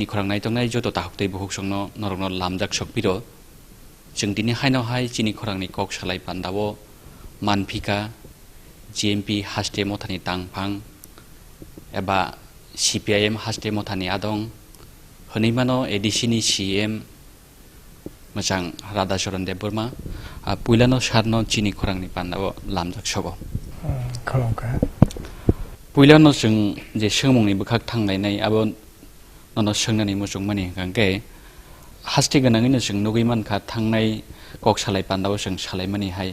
khorang nai tongnai joto tahuktai buhuk songno norokno lamjak sokpiro जों दिनै हायनावहाय चिनि खरांनि कक सालाय पान्दावो मानफिका GMP हास्टे मथानि तांफां एबा CPIM हास्टे मथानि आदं हनैमानो एडिसिनि CM मोजां राधा चरण देव बर्मा पुइलानो सारनो चिनि खरांनि पान्दावो लामजाक सगो पुइलानो जों जे सोंमुंनि बोखाक थांनायनाय आबो ननो सोंनानै मोजों माने गांगे हास्टे गोनाङैनो जों नुगैमानखा थांनाय कक सालाय पान्दाव जों सालायमानिहाय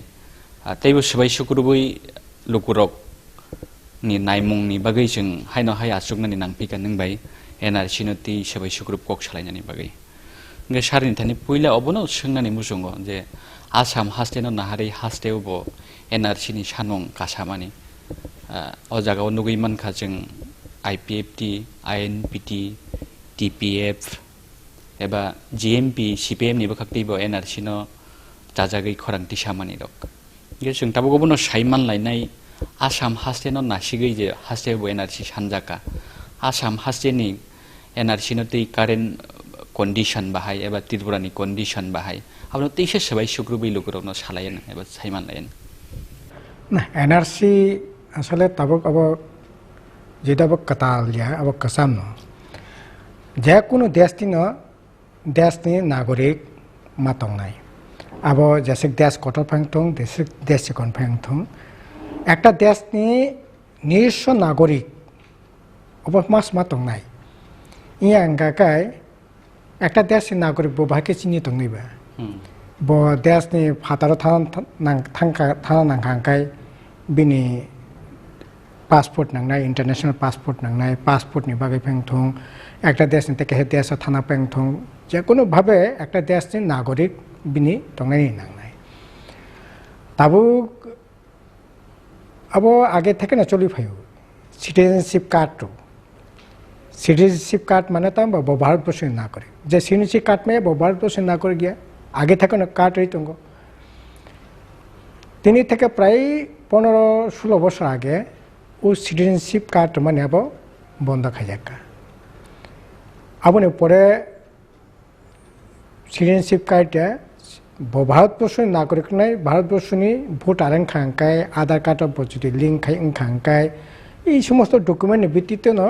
तैबो सबाय सुकुरुबै लुकुरक नि नायमुंनि बागै जों हायनावहाय आसुगनानै नांफैगोन नोंबाय NRC नो ती सबाय सुकुरुब कक सालायनायनि बागै गे सारिनि थानि पुइला अबनो सोंनानै मुजुङो जे आसाम हास्टेनो नाहारै हास्टेवबो NRC नि सानं कासामानि अ जागाव नुगैमानखा जों IPFT INPT TPF एबा GMP CPM नि बखाक्तिबो NRC नो जाजागै खरांति सामानि दक गे जों ताबो गुबुनो साइमान लायनाय आसाम हास्टेनो नासिगै जे हास्टेबो NRC सानजाका आसाम हास्टेनि NRC नो ती कारेन्ट कन्डिशन बाहाय एबा त्रिपुरानि कन्डिशन बाहाय आबनो तैसे सबाय सुग्रुबै लुगुरनो सालायन एबा साइमान लायन ना NRC আসলে তাবক আব যেটা কাতাল লিয়া আব কাসাম ন যে কোনো দেশনি নাগরিক মাতং নাই আব যেসে দেশ কত ফাংথং দেশ কোন ফাংথং একটা দেশনি নিজস্ব নাগরিক অব মাস মাতং নাই ইয়া গাকাই একটা দেশের নাগরিক বহাকে চিনি তং নাইবা ব দেশনি ফাতারো থানা নাংখাंखाय बिनि पासपोर्ट नांनाय इंटरनेशनल पासपोर्ट नांनाय पासपोर्ट नि बागै फेंथं একটা দেশ নিতে কে দেশ থানা পেंथं যে কোনো ভাবে একটা দেশनि নাগরিক बिनि তংনাই নাংনাय তাবো আবো আগে থেকে না চলি ফাইও সিটিজেনশিপ কার্ড মানে তো ভারতবর্ষের নাগরিক যে সিটিজেনশিপ কার্ড মে ভারতবর্ষের নাগরিক গিয়া আগে থেকে না কার্ড রইতঙ্গ তিনি থেকে প্রায় 15-16 বছর আগে ও সিটিজেনশিপ কার্ড মানে আবো বন্ধ খাইজাকা আবনে পরে সিটিজেনশিপ কার্ডে ভারতবর্ষের নাগরিক নাই ভারতবর্ষনি ভোটার খাंखाय আধার কার্ড যদি লিঙ্ক খাंखाय এই সমস্ত ডকুমেন্ট ভিত্তিতে ন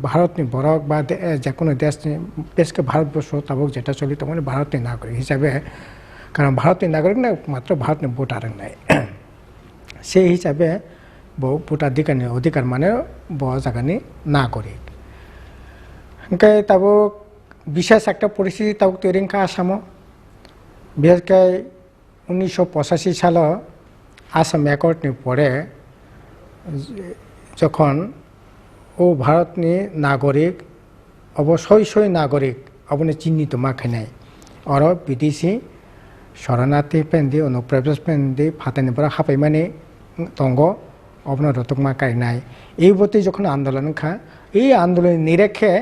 ভারতনি বরক বা যে কোনো দেশনি দেশকে ভারতবর্ষ তাবক যেটা চলিত মানে ভারতের নাগরিক হিসাবে কারণ ভারতের নাগরিক না মাত্র ভারতের ভোটার নাই সেই হিসাবে ভোটাধিকার মানে জায়গানি নাগরিক ওকে তাবো বিশেষ একটা পরিস্থিতি তাবক তৈরি আসামও বিশেষ করে 1985 সালে আসাম অ্যাকর্ডনি পরে যখন ও ভারতনি নাগরিক অবশ্যই নাগরিক অবনে চিহ্নিত মাখানায় আর বিদেশি শরণার্থী পেন্দি অনুপ্রবেশ পেন্দি ফাতানিপুরা হাফাই মানে দঙ্গ অবন রতকমা কারিনায় এই বতে যখন আন্দোলন এই আন্দোলন নিরেখে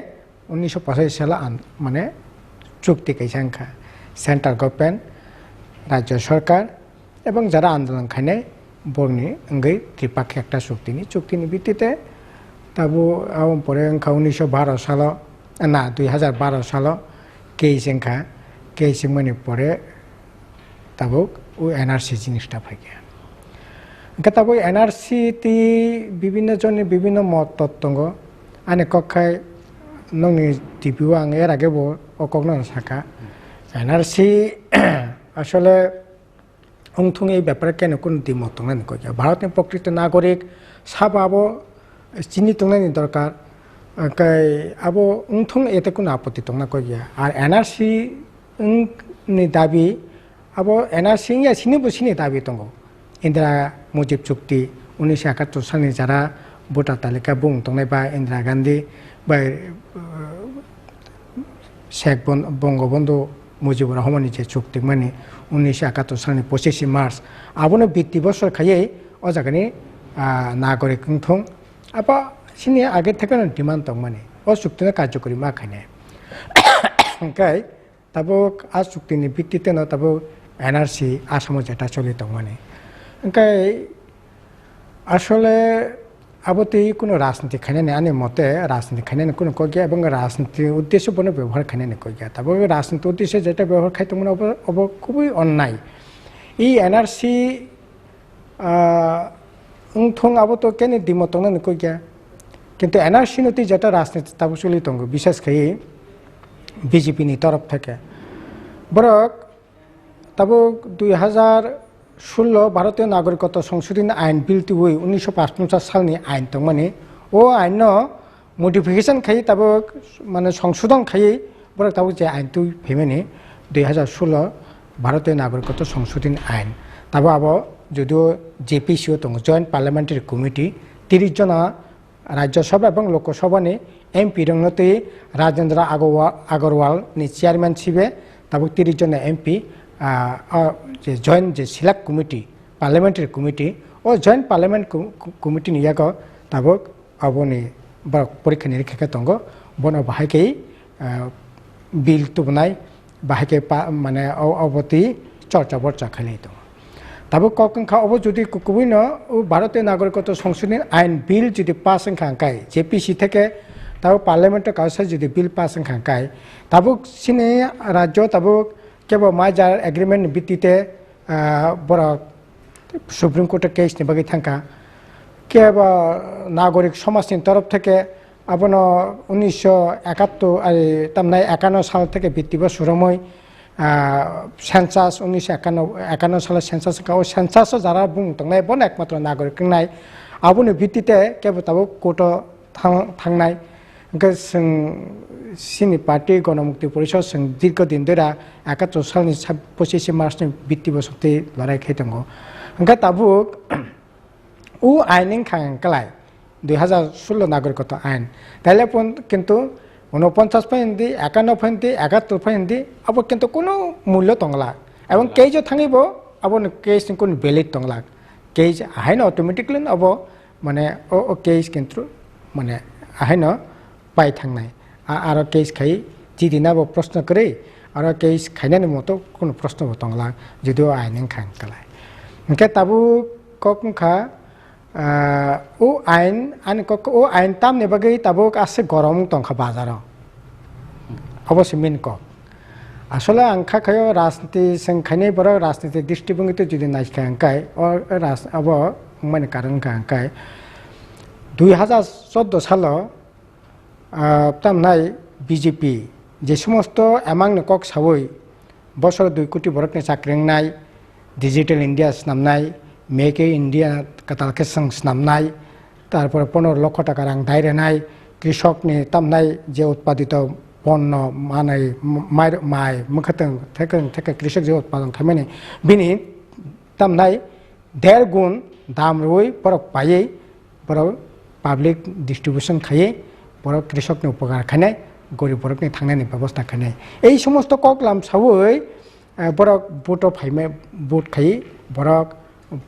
1985 সালে মানে চুক্তি কাইসাংখা সেন্ট্রাল গভর্নমেন্ট রাজ্য সরকার এবং যারা আন্দোলন খানে বর্ণি অঙ্গই ত্রিপাক্ষিক একটা চুক্তিনি ভিত্তিতে তাবো পরে 1912 সাল না 2012 সাল কেইসিং মানে পরে তাবো ও NRC জিনিসটা ফাইয়া তাবো NRC তি বিভিন্ন জনের বিভিন্ন মত তত্ত্বঙ্গ আনে কক্ষায় নংনি টিপিও আং এর আগে অকগ্ন শাখা NRC আসলে অংথং এই ব্যাপারে কেন কোনো দ্বিমত তংনানি কইয়া ভারতের প্রকৃত নাগরিক সাবাবো চিনি তংনানি দরকার আবো অংথং এতে কোনো আপত্তি তংনা কইয়া আর NRC নি দাবি আবো NRC ইয়া সিনি দাবি দङ ইন্দিরা মুজিব চুক্তি 1971 সালে যারা ভোটার তালিকা বুং তংনাই বা ইন্দিরা গান্ধী বা শেখ বঙ্গবন্ধু মুজিবুর রহমানের যে চুক্তি মানে 1971 সালে 25 মার্চ আবনো ভিত্তি বছর খাইয়ে ও জায়গানি নাগরিক থং আপা সিনি আগে থেকে ডিমান্ড দং মানে ও চুক্তিনে কার্যকরী মা খাইনে ওংকাই তাবো আ চুক্তিনি ভিত্তিতে ন তাবো NRC আসামে যেটা চলিত মানে ওংকাই আসলে আবতে কোনো রাজনীতি খাইনে আনে মতে রাজনীতি খাইনে কোনো কই এবং রাজনীতির উদ্দেশ্য বনে ব্যবহার খাইনে কই তবে রাজনীতির উদ্দেশ্যে যেটা ব্যবহার খাইতে মনে অব খুবই অন্যায় এই এনআরসি থং আবতো কেনে দিমতং কই কিন্তু এনআরসি নতি যেটা রাজনীতি তাবো চলি দङ বিশেষ করে বিজেপিনি তরফ থেকে বরক তাবো 2016 ভারতীয় নাগরিকত্ব সংশোধনী আইন বিল 1955 সালনি আইন দं মানে ও আইন মডিফিকেশন খাই তাবো মানে সংশোধন খাই বরক তাবো যে আইন তুই ফেমেনি 2016 ভারতীয় নাগরিকত্ব সংশোধনী আইন তাবো আবো যদিও জেপিসিও দङ জয়েন্ট পার্লামেন্টারি কমিটি 30 জন রাজ্যসভা এবং লোকসভানি এমপি রংনতে রাজেন্দ্র আগরওয়াল নি চেয়ারম্যান ছিবে তাবো 30 জন এমপি যে জয়েন্ট যে সিলেক্ট কমিটি পার্লামেন্টারি কমিটি ও জয়েন্ট পার্লামেন্ট কমিটি নিয়াগ তাবো আবনি পরীক্ষা নিরীক্ষা দङ বন বাহাইকে বিল তুবনাই বাহাইকে মানে অবতি চর্চা বর্চা খাইলাই দङ তাবো কখা অব যদি কুকুবিন ভারতীয় নাগরিকত্ব সংশোধনী আইন বিল যদি পাস খাঙ্কাই জেপিসি থেকে তাবো পার্লামেন্ট কাউন্সিল যদি বিল পাস খাঙ্কাই তাবো সিনে রাজ্য তাবো কেবল মাইজার এগ্রিমেন্ট ভিত্তিতে বড় সুপ্রিম কোর্টের কেস নিবাগি থাকা কেবল নাগরিক সমাজের তরফ থেকে আপনার 1971 তামনাই 51 সাল থেকে ভিত্তি শুরুময় সেন্সাস 1951 সালের সেন্সাস সেন্সাসও যারা বুং থাকনাই বন একমাত্র নাগরিক নাই আবুনি ভিত্তিতে কেবল তাবো কোর্ট থাকনাই সিনি পার্টি গণমুক্তি পরিষদ দীর্ঘদিন ধরে 71 সালনি 25 মার্চनि ভিত্তি বসতে লড়াই খাই দङ ओंखाय ताबो उ आइनिं खांकलाय 2016 नागरिकत्व आइन তাইলে কিন্তু 49 ফাইন্দি 51 ফাইন্দি 71 ফাইন্দি আবো কিন্তু কোনো মূল্য তংলা এবং কেজ থাঙিব আবো কেজ কোন ভ্যালিড তংলা কেজ আইন অটোমেটিক্যালি আবো মানে ও কেজ কিন্তু মানে আইন পাই থাংনাই আর কেস খাই जिदिनाबो प्रश्न करे और केस खाइनानि मतो कोनो प्रश्न बतंगला जदिও आइन खांकलाय ओंखे ताबु कखा ओ आइन आनि कक ओ आइन तामने बगै ताबु आसे गरम तंखा बाजार अवश्य मिन क আসলে আংখা খায় রাজনীতি সংখানে বড় রাজনীতি দৃষ্টিভঙ্গিতে যদি নাইখাঙ্কায় অব মানে কারণ খাঙ্কায় 2014 সাল তামনাই বিজেপি যে সমস্ত এমাং কক সাবই বছর 2 কোটি বরকনে চাকরিংনাই ডিজিটাল ইন্ডিয়া স্নামনাই মেক ইন ইন্ডিয়া কাতালকে স্নামনাই তারপর 15 লক্ষ টাকা রাং দায়রেনাই কৃষকনি তামনাই যে উৎপাদিত পণ্য মানে মাই মুখতং থেকে কৃষক যে উৎপাদন থামেনি বিনি তামনাই 1.5 গুণ দাম রই বরক পাইয়ে বরক পাবলিক ডিস্ট্রিবিউশন খাইয়ে বরক কৃষকনি উপকার খানে গরিব বরকনি থাংনানি ব্যবস্থা খানে এই সমস্ত ককলাম সাবই বরক ভোট ফাইমে ভোট খাই বরক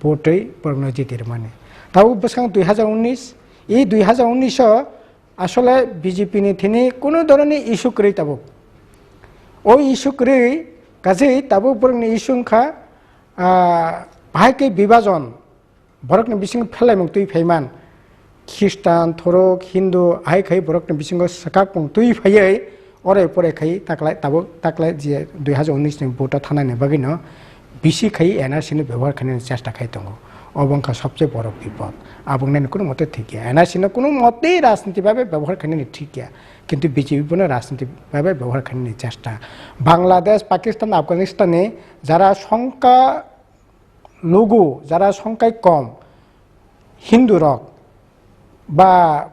ভোটই বরক জিতের মানে তাও বসাং 2019 এই 2019 আসলে বিজেপি নিথিনি কোনো ধরনের ইস্যু করে তাবো ওই ইস্যু করে কাজেই তাবো বরকনি ইস্যুখা ভাইকে বিভাজন বরকনি বিসিং ফেলাই মুখ তুই ফাইমান খ্রিস্টান থরক হিন্দু আই খাই বরকনি বিসিং সাকাক মুখ তুই ফাইयै অরে পরে খাই তাকলাই যে 2019 नि ভোট থানানে বাগিনো বিসি খাই এনআরসি ব্যবহার খানে চেষ্টা খাই দङ অবংখা সবচেয়ে বড় বিপদ আবংনান কোনো মতে ঠিক এনআরসি কোনো মতেই রাজনীতিভাবে ব্যবহার খানে ঠিক কিন্তু বিজেপি বনে রাজনীতিভাবে ব্যবহার খানে চেষ্টা বাংলাদেশ পাকিস্তান আফগানিস্তানে যারা সংখ্যা লঘু যারা সংখ্যায় কম হিন্দু রক বা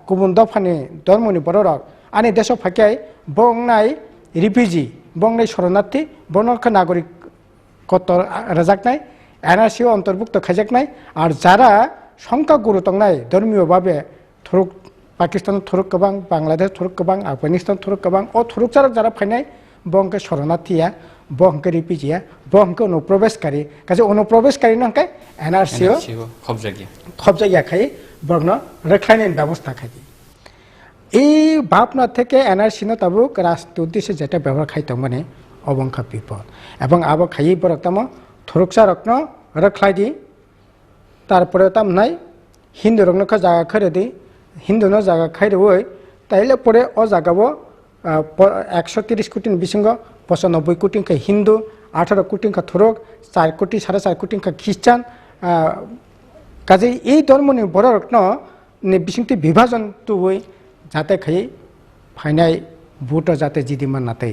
গুবুন দফানি ধর্মনি বড় রক আনি দেশ ফাঁকায় বংনাই রিফিউজি বংনাই শরণার্থী বনরক্ষা নাগরিক কত রাজাকনাই এনআরসিও অন্তর্ভুক্ত খাইজাকনাই আর যারা সংখ্যাগুরু তংনাই ধর্মীয়ভাবে থরুক পাকিস্তান থরুক গোबां বাংলাদেশ থরুক গোबां আফগানিস্তান থরুক গোबां ও থরুক যারা ফাইনাই বংকে শরণার্থীয়া বংকে রিফিউজিয়া বংকে অনুপ্রবেশকারী কাজে অনুপ্রবেশকারী নঙ্কাই এনআরসিও খবজাগিয়া খাই বর্ণ রেখাইনের ব্যবস্থা খাই এই ভাবনা থেকে এনআরসি তাবুক রাষ্ট্র উদ্দেশ্যে যেটা ব্যবহার খাইতাম মানে অবংখা বিপদ এবং আবো খাই বরকতাম থরুকসা রত্ন রক্ষাই দি তারপরে তাম নাই হিন্দু রকম জায়গা খাই দি হিন্দু ন জায়গা খাই ওই তাইলে পরে ও জায়গাবো 130 কোটি বিসঙ্গ 95 কোটি হিন্দু 18 কোটি থরক 4 কোটি 4.5 কোটি খ্রিস্টান কাজে এই ধর্মনি বড় রত্ন বিসংতি বিভাজন তুই যাতে খাই ফাইনাই ভোট যাতে জিদিমান নাতে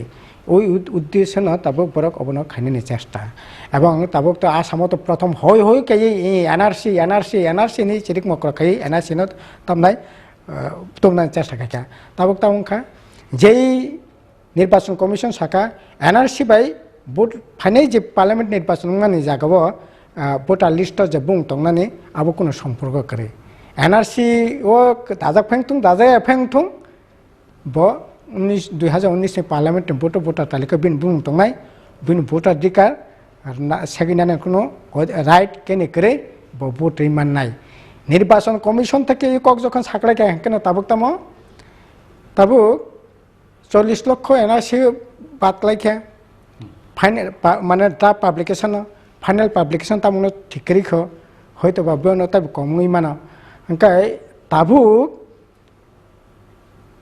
ওই উদ্দেশ্য ন তাবক বরক অবন খাইনি চেষ্টা এবং তাবক তো আসামত তো প্রথম হই হই কে এনআরসি নি চিরিক মকর খাই এনআরসি ন তামনাই তোমনাই চেষ্টা খাইকা তাবক তামখা যেই নির্বাচন কমিশন শাখা এনআরসি বাই ভোট ফাইনাই যে পার্লামেন্ট নির্বাচন মানে জাগাবো ভোটার লিস্ট যে বুং তংনানি আবো কোনো সম্পর্ক করে এনআরসি ও দাজা ফেংথুং ব 2019 পার্লামেন্ট ভোটার তালিকা বিন বুং তংনাই বিন ভোটাধিকার সেগিনানে কোনো রাইট কেনে করে ব ভোট রিমান নাই নির্বাচন কমিশন থেকে কক যখন সাকড়াই কেন তাবুক তাবুক 40 লক্ষ এনআরসি বাতলাইখে ফাইনাল মানে ড্রাফট পাবলিকেশন ফাইনাল পাবলিকেশন তামুনো ঠিক করিখ হয়তো বা বেন তাব কমই মানো ওंखाय তাবুক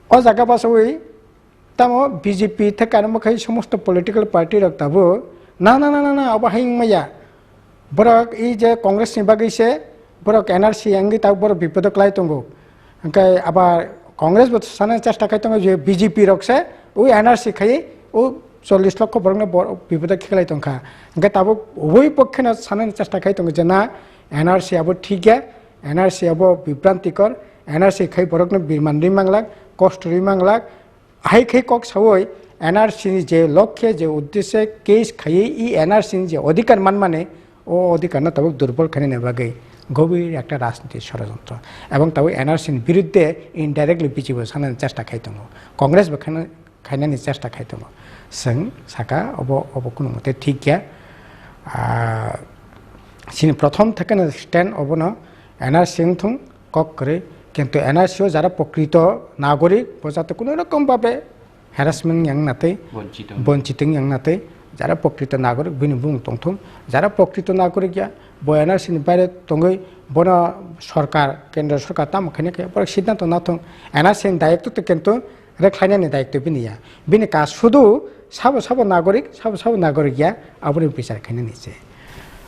ও জায়গা বাসই তামো বিজেপি থেকে আরম্ভ খাই সমস্ত পলিটিক্যাল পার্টি রক তাবো না না না না না अब হাইং মাইয়া বরক এই যে কংগ্রেস नि বাগैसे বরক এনআরসি আঙ্গি তাব বড় বিপদ ক্লাই তঙ্গো ওंखाय আবার কংগ্রেস সানে চেষ্টা খাই তঙ্গো যে বিজেপি রকসে ওই এনআরসি খাই ও 40 লক্ষ বরং বিপদ খেলাই তংখা ওंखाय তাবো উভয় পক্ষে না সানে চেষ্টা খাই তঙ্গো যে না এনআরসি আবো ঠিক গে এনআরসি আবো বিভ্রান্তিকর এনআরসি খাই বরক বিরমান রিমাংলাক কষ্ট রিমাংলাক হাই খাই কক সাওই এনআরসি যে লক্ষ্যে যে উদ্দেশ্যে কেস খাই ই এনআরসি যে অধিকার মানে ও অধিকার না তবে দুর্বল খানি নেবাগে গভীর একটা রাজনীতির ষড়যন্ত্র এবং তবে এনআরসির বিরুদ্ধে ইনডাইরেক্টলি বিজেপি সানার চেষ্টা খাইতম কংগ্রেস খাইনানি চেষ্টা খাইতম जों साका अब কোনো মতে ঠিক গিয়া সিন প্রথম থেকে স্ট্যান্ড অবন এনআরসি থুং কক করে কিন্তু এনআরসিও যারা প্রকৃত নাগরিক যাতে কোনো রকমভাবে হ্যারাসমেন্ট ইয়াং নাতে বঞ্চিত ইয়াং নাতে যারা প্রকৃত নাগরিক বিনি বুং তংথুং যারা প্রকৃত নাগরিক গিয়া ব এনআরসিনি বাইরে তঙ্গই বন সরকার কেন্দ্র সরকার তামখানে পরে সিদ্ধান্ত না থং এনআরসিনি দায়িত্ব তো কিন্তু রেখাইনানি দায়িত্ব বিনিয়া বিনি কাজ শুধু সাবো নাগরিক নাগরিক গিয়া আবনি বিচার খাইনে নিছে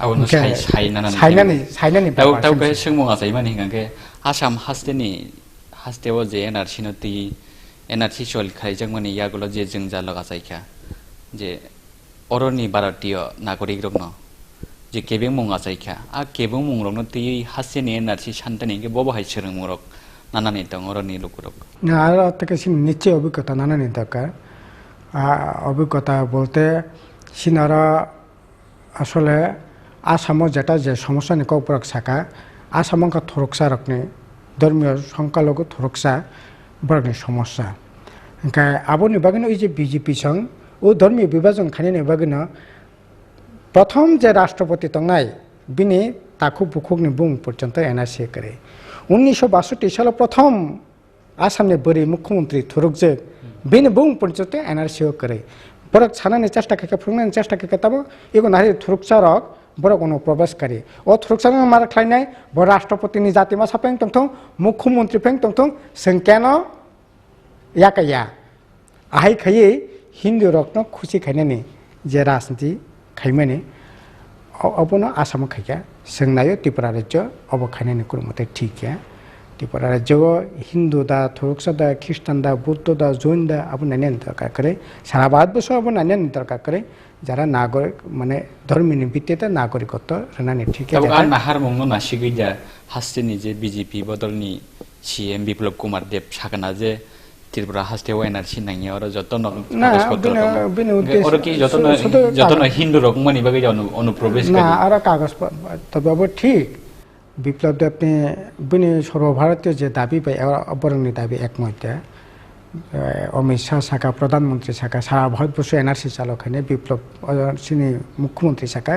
아우는 사이나니 다우 그 승모가서 이만 hingan ke asam hastewo je NRC no ti NRC sol khaijangmani yagulo je jingja laga saikha je oroni baratiyo nagorik rokno je kebeng munga saikha a kebeng mungrok no ti haseni NRC santani ke bobo hai sereng murok nanani tong oroni lukurok না আর থেকে scene নিচে অভিজ্ঞতা নানানি দরকার অভিজ্ঞতা বলতে সিনারা আসলে আসামও যেটা যে সমস্যা নিক উপরক শাখা আসামক থরকসা রকনি ধর্মীয় সংখ্যালঘু থরকসা বরকনি সমস্যা ওंखाय আবনি বাগিনো এই যে বিজেপি সং ও ধর্মীয় বিভাজন খানি বাগিনো প্রথম যে রাষ্ট্রপতি তংনাই বিনি তাকু বুকুকনি বুং পর্যন্ত এনআরসি করে 1962 সালে প্রথম আসামনি বরি মুখ্যমন্ত্রী থরকজে বিনি বুং পর্যন্ত এনআরসি করে বরক ছানানি চেষ্টা খাকে ফুংনানি চেষ্টা খাকে তাবো এগো নাহি থরকসা রক বড় কোনো প্রবেশকারী ও থরকসাং মার খাইনাই বড় রাষ্ট্রপতিনি জাতিমা সাপেং তংথং মুখ্যমন্ত্রী ফেং তংথং जों কেন ইয়াকাইয়া আহাই খাইয়ে হিন্দু রত্ন খুশি খাইনানি যে রাজনীতি খাইমানি অবনো আসাম খাইয়া जों नायो त्रिपुरा राज्य अब खाइनानि কোনো মতে ঠিক গিয়া त्रिपुरा राज्य हिंदू दा थरकसा दा ख्रिस्टान दा बुद्ध दा जैन दा अब नानियानि दरकार करे सारा भारतबर्ष अब नानियानि दरकार करे যারা নাগরিক মানে ধর্মীয় ভিত্তিতে নাগরিকত্ব রেনানি ঠিক আছে তবে আর নাহার মঙ্গন নাসিগইজা হাসতেনি যে বিজেপি বদলনি সিএম বিপ্লব কুমার দেব সাকানা যে ত্রিপুরা হাসতে এনআরসি নাঙি আর যত কাগজপত্র আর কি যত হিন্দু রকমানি বাগে অনুপ্রবেশ না আর কাগজ তবে ঠিক বিপ্লব দেব নি বিনি সর্বভারতীয় যে দাবি পাই অবরংনি দাবি একমত অমিত শাহ শাখা প্রধানমন্ত্রী শাখা সারা ভারতবর্ষ এনআরসি চালকখানে বিপ্লব সিনি মুখ্যমন্ত্রী শাখা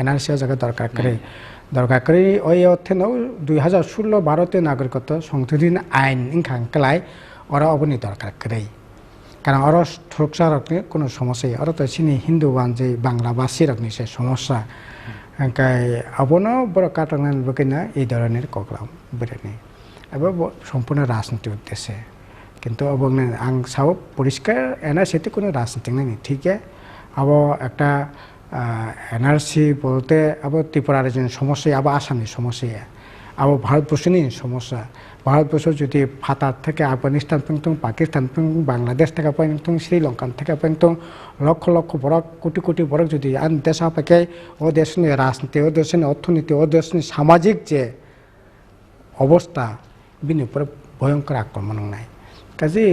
এনআরসি জায়গা দরকার করে ওই অর্থে 2016 ভারতীয় নাগরিকত্ব সংশোধনী আইন ইনখাংকলাই ওরা অবনি দরকার করে কারণ ওরা থরকসা রকনি কোনো সমস্যা ওরা তো সিনি হিন্দু বান যে বাংলাভাষী রকনি সে সমস্যা Angkai abono berkatangan begina এই ধরনের koklam berani. Abo সম্পূর্ণ রাজনীতি উদ্দেশ্যে কিন্তু abang ang saw পরিষ্কার এনআরসিতে কোনো রাজনীতি নেই ঠিক আছে আবো একটা এনআরসি বলতে আবো ত্রিপুরার যে সমস্যা আবো আসামের সমস্যা আবো ভারতবর্ষ নিয়ে সমস্যা ভারতবর্ষ যদি ফাতার থেকে আফগানিস্তান পর্যন্ত পাকিস্তান পর্যন্ত বাংলাদেশ থেকে পর্যন্ত শ্রীলঙ্কান থেকে পর্যন্ত লক্ষ লক্ষ বরক কোটি কোটি বরক যদি আন দেশ আপাকে ও দেশের রাজনীতি ও দেশের অর্থনীতি ও দেশের সামাজিক যে অবস্থা বিনি উপরে ভয়ঙ্কর আক্রমণ নাই কাজে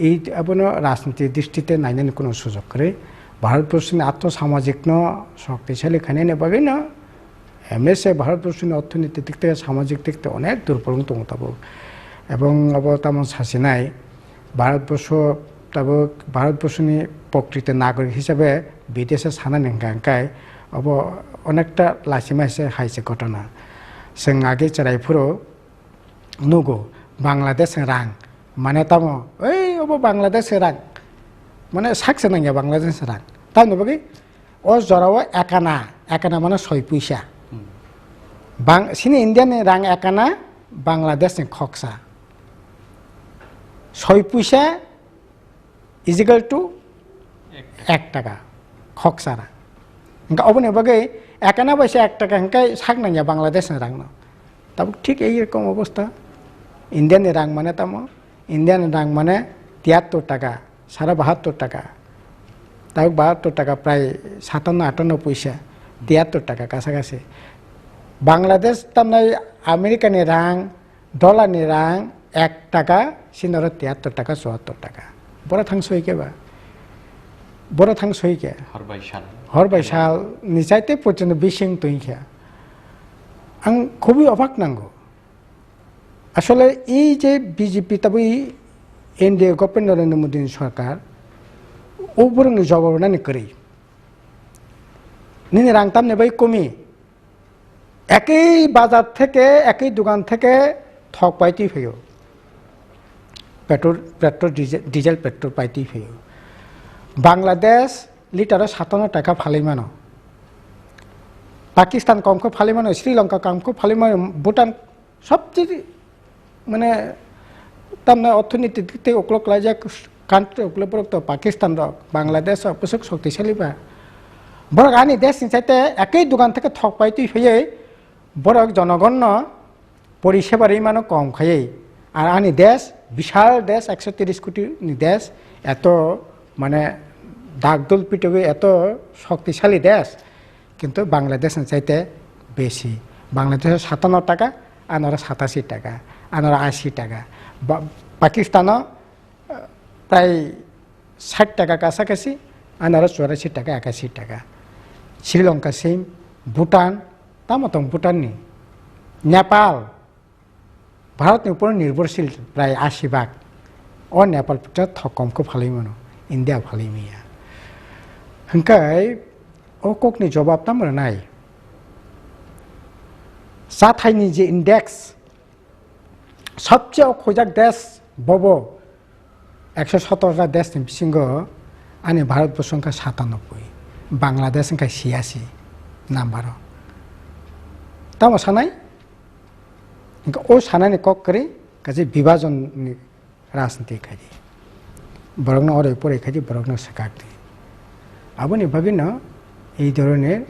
এই আপনার রাজনীতির দৃষ্টিতে নাইনের কোনো সুযোগ করে ভারতবর্ষের আর্থসামাজিক শক্তিশালী খানে নেবাগে না এমএসএ ভারতবর্ষের অর্থনীতির দিক থেকে সামাজিক দিক থেকে অনেক দুর্বল মোতাবেক এবং তেমন শাসি নাই ভারতবর্ষ তবে ভারতবর্ষের প্রকৃত নাগরিক হিসাবে বিদেশে সানা নেঙ্গাঙ্কায় অনেকটা লাসিমাইসে হাইছে ঘটনা जों आगे चराइफोरो नुगो बांग्लादेश रां माने तामो ओइ अब बांग्लादेश रां माने साक्से नांगया बांग्लादेश रां ता नुबगे ओ जराव एकाना माने 6 पैसा बां सिनि इन्डियान रां एकाना बांग्लादेश खक्सा 6 पैसा इज इक्वल टू 1 টাকা खक्सारा इनका अबने बगे एकाना पैसा 1 টাকা हंकाय साक नांगया बांग्लादेश रां न तब ठीक यही रकम अवस्था इंडियन रां माने तामो इंडियन रां माने 73 টাকা 72 টাকা तब 72 টাকা प्राय 57-58 पैसा 73 টাকা काछाकाछि बांग्लादेश तामनाय आमेरिकान रां डलार रां 1 টাকা सिनर 73 টাকা 74 টাকা बड़ा थांसय केबा बड़ा थांसय के हरबाय साल निचाइते पर्यन्त बिसिं तैखा आं खुबই অবাক नांगौ আসলে এই যে বিজেপি তবে এনডিএ গভর্নমেন্ট নরেন্দ্র মোদী সরকার ওপরং জবাব নানি করে নিনে রাংতাম নেবাই কমি একই বাজার থেকে একই দোকান থেকে থক পাইতে ফেও পেট্রোল ডিজেল পেট্রোল পাইতে ফেও বাংলাদেশ লিটারে 57 টাকা ফালিমানো पाकिस्तान कम को फालिमानो श्रीलंका कम को फालिमानो भूटान सबचेয়ে মানে তামনা অর্থনীতি দিক থেকে ওকলক লাইজা কান্ট্রি ওকলপরক তো পাকিস্তান রক বাংলাদেশ অপসক শক্তিশালী বা বড় আনি দেশ নিচাইতে একই দোকান থেকে থক পাইতে হয়ে বড় জনগণ পরিষেবার ইমানো কম খাই আর আনি দেশ বিশাল দেশ 130 কোটি দেশ এত মানে ডাকদোল পিটবে এত শক্তিশালী দেশ কিন্তু বাংলাদেশ চাইতে বেশি বাংলাদেশের 57 টাকা আনারা 87 টাকা আনারা 80 টাকা পাকিস্তানও প্রায় 60 টাকা কাছাকাছি আনারা 84 টাকা 81 টাকা শ্রীলঙ্কা সিম ভুটান তামতং ভুটাননি নেপাল ভারতनि উপর নির্ভরশীল প্রায় 80% ও নেপাল থকমকে ফালিমনো ইন্ডিয়া ফালিমিয়া হংকাই ও কোকনি জবাব তামরা নাই সাথাইনি যে ইন্ডেক্স সবচেয়ে খোঁজাক দেশ বব 117টা দেশ সিংহ আনি ভারতবর্ষ সংখ্যা 97 বাংলাদেশ সংখ্যা 86 নাম্বার তাও সানাই ও সানানি কক করে কাজে বিভাজন রাজনীতি খাই বরং ওরে পরে খাই বরং শেখাতে আবনি ভাগিনা এই ধরনের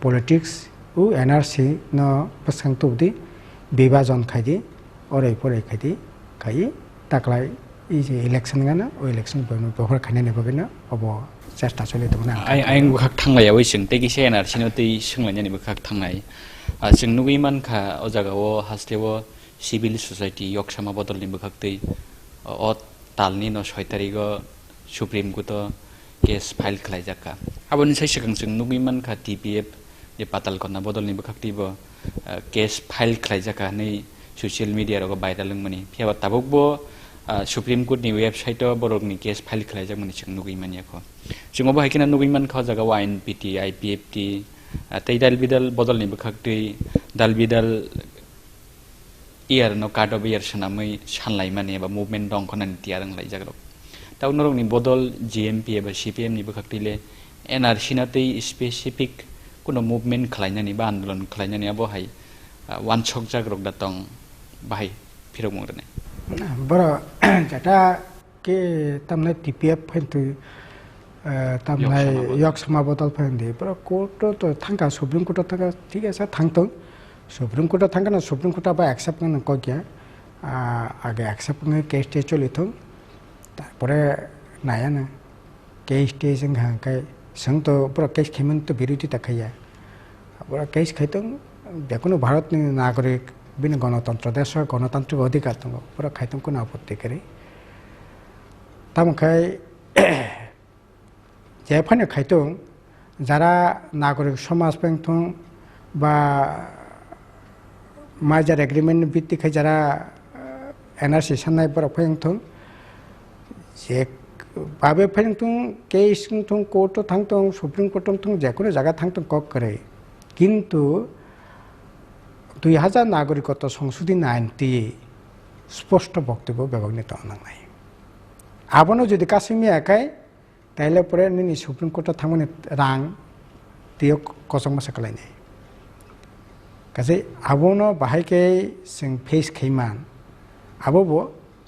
পলিটিক্স ও এনআরসি ন প্রসঙ্গদি বিভাজন খাইদি ওরে পরে খাইদি খাই তাকলাই এই যে ইলেকশন গানা ও ইলেকশন ব্যবহার খাইনে নেবগে না অব চেষ্টা চলে দङ आं बुखाक थांलायाव जों तेगिसे एनआरसि नो तै सोंलायनानै बुखाक थांनाय जों नुगैमानखा अ जागाव हास्टेव सिभिल सोसाइटी यक्सामा बदलनि बुखाक तै अ तालनि न 6 तारिख सुप्रीम कोर्ट केस फाइल खालायजाका आबनि साइ सिगां जों नुगैमानखा टिपिएफ जे पातालकना बदलनि बुखाक तैबो केस फाइल खालायजाका नै ससियेल मिडिया रग भाइरालंमनि फियाबा ताबकबो सुप्रीम कोर्ट नि वेबसाइट बरकनि केस फाइल खालायजाकमनि जों नुगैमानियाखौ जों बाहायखिना नुगैमानखा जागाव आइएनपिटि आइपिएफटि तै दालबिदाल बदलनि बुखाकतै दालबिदाल इयार न कार्ड अफ इयार सनामै सानलायमानि एबा मुभमेन्ट दं खनानि तियारं लायजाग्रो ताउनरंनि बदल जिएमपि एबा सिपिएम नि बुखाकतैले एनआरसि नातै स्पेसिफिक কোনো মুভমেন্ট খালাयनानै বা आन्दोलन खालायनानै बहाय वानसक जाग्रक दातं बाहाय फिरक मंगरने बरो जटा के तमने टीपीएफ फैंतु तमने yok sama botol फैंदे बरो कोर्ट तो थांगा सुप्रीम कोर्ट थांगा ठीक है सर थांगतो सुप्रीम कोर्ट थांगा ना सुप्रीम कोर्ट बा एक्सेप्ट करना को क्या आगे एक्सेप्ट करने केस स्टे चली तो तारपरे नाया ना केस स्टे संग हांकाय संग तो बरो केस खेमन तो विरोधी तखाया बरो केस खाइतो बेकुनो भारतनि नागरिक बिनो गणतन्त्र देशर गणतान्त्रिक अधिकार दङ पुरा खाइतों कुनो आपत्ति गरे तामखाय जेफानो खाइतों जारा नागरिक समाज पेंथों बा माजार एग्रीमेंट भित्तिकै जारा एनआरसी साननाय बरा पेंथों जे बाबे पेंथों केस थों कोर्ट थांथों सुप्रीम कोर्ट थों जेकुनो जागा थांथों कक करे किन्तु 2000 नागरिकत्व সংশোধনী আইনটি স্পষ্ট বক্তব্য ব্যবহৃত নাই আবনো যদি কাশ্মীর একাই তাইলে পরে নিনি সুপ্রিম কোর্ট থামনে রাং তিয় কসং মাসা কলাই নাই কাজে আবনো বাহাইকে जों फेस खैमान আববো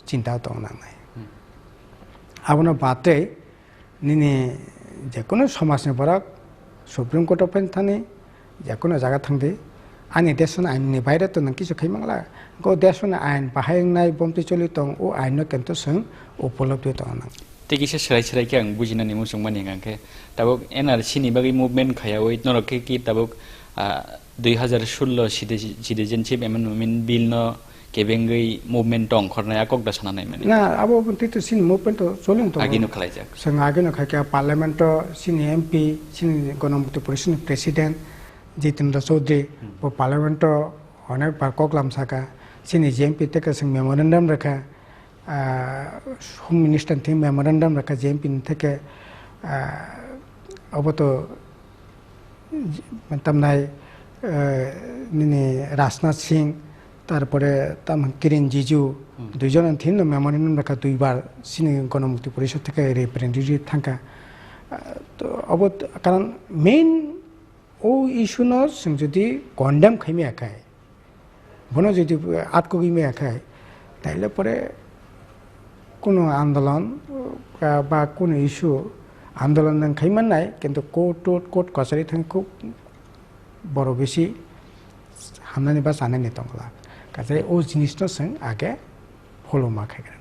চিন্তা তো নাই আবনো বাতে নিনি যে কোনো সমাজনি বরাক সুপ্রিম কোর্ট অফ থানি যে কোনো জায়গা থাংদে आंनि देशनि आयेननि बायरे तो नों किसु खैमांला गो देशनि आयेन बाहायनाय बमति चलि दं ओ आयेन किन्तु जों उपलब्धि दं नों तेकिसे सोलाय के आं बुजिनानै मोसं मानि गांखे ताबो एनआरसी नि बागै मुभमेन्ट खायावै नरके कि ताबो 2016 सिटिजेनशिप एमेन्डमेन्ट बिल न केबेंगै मुभमेन्ट दं खरनाया ककदा सानानै माने ना आबो बन्ति तो सिन मुभमेन्ट चलिन दं आगिनो खालायजा जों आगिनो खायका पार्लियामेन्ट सिनि एमपि सिनि गणमन्त्रि परिषदनि प्रेसिडेन्ट जितेन्द्र चौधरी पार्लियामेंट अनेक बार ककलाम साका सिनी जेएमपी तक जों मेमोरेन्डाम रखा होम मिनिस्टार थी मेमोरेन्डाम रखा जेएमपी तक अब तो तमनाय निने राजनाथ सिंह तारपरे तम किरेन जिजु दुइजन थी मेमोरेन्डाम रखा दुइबार सिनी गणमन्त्रि परिषद तक रिप्रेजेंटेटिव थांका तो अब कारण मेन ओ इशू न जों जुदि कन्डेम खाइमियाखाय बनो जुदि आटको गिमियाखाय ताइले परे कोनो आंदोलन बा कोनो इशू आंदोलन नों खाइमाननाय किन्तु कोर्ट कचेरी थां खूब बड़ बेसि हामनानै बा जानानै दंला गाजे ओ जिनिसनो जों आगे फलो मा खायगोन